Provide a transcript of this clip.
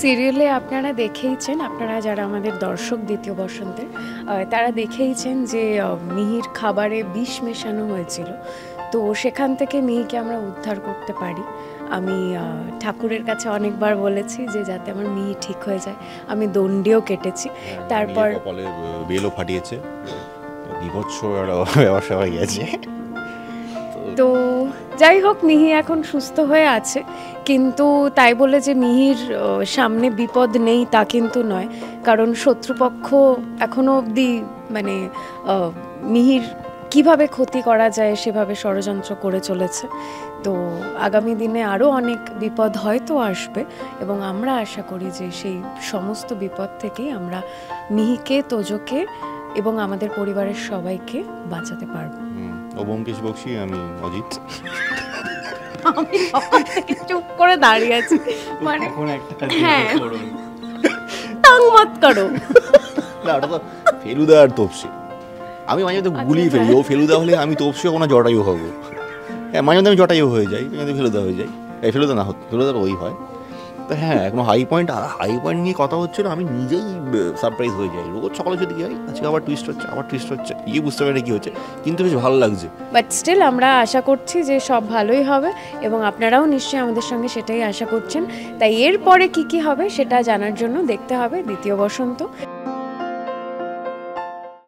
সিরিয়ালে আপনারা দেখেইছেন, আপনারা যারা আমাদের দর্শক দ্বিতীয় বসন্তের, তারা দেখেইছেন যে মিহির খাবারে বিষ মেশানো হয়েছিল। তো সেখান থেকে মিহিকে আমরা উদ্ধার করতে পারি। আমি ঠাকুরের কাছে অনেকবার বলেছি যে যাতে আমার মিহি ঠিক হয়ে যায়। আমি দণ্ডিও কেটেছি, তারপর কপালে বেলও ফাটিয়েছে, বিভৎস ব্যবসা হয়ে গেছে। তো যাই হোক, মিহি এখন সুস্থ হয়ে আছে, কিন্তু তাই বলে যে মিহির সামনে বিপদ নেই তা কিন্তু নয়। কারণ শত্রুপক্ষ এখনো অবধি মানে মিহির কিভাবে ক্ষতি করা যায় সেভাবে ষড়যন্ত্র করে চলেছে। তো আগামী দিনে আরও অনেক বিপদ হয়তো আসবে, এবং আমরা আশা করি যে সেই সমস্ত বিপদ থেকেই আমরা মিহিকে, তোজোকে এবং আমাদের পরিবারের সবাইকে বাঁচাতে পারবো। ও ব্যোমকেশ বক্সী, আমি অজিত। আমি চুপ করে দাঁড়িয়ে আছি, মানে হ্যাঁ টাং মত করো না, ওটা তো ফেলুদা আর তপসি। আমি মাঝে মধ্যে গুলিয়ে ফেলি, ও ফেলুদা হলে আমি তপসি কোনো জটায়ু হবো। হ্যাঁ, মাঝে মধ্যে আমি জটায়ু হয়ে যাই, মাঝে ফেলুদা হয়ে যাই। ফেলুদা না হতো, ফেলুদা ওই হয়। তো হ্যাঁ, এখন হাই পয়েন্ট নিয়ে কথা হচ্ছিল, আমি নিজেই সারপ্রাইজ হয়ে যাই। রোজ সকালে যদি কি হয়, আজকে আবার টুইস্ট হচ্ছে, বুঝতে পারি কি হচ্ছে, কিন্তু বেশ ভালো লাগছে। বাট স্টিল আমরা আশা করছি যে সব ভালোই হবে, এবং আপনারাও নিশ্চয়ই আমাদের সঙ্গে সেটাই আশা করছেন। তাই এরপরে কি হবে সেটা জানার জন্য দেখতে হবে দ্বিতীয় বসন্ত।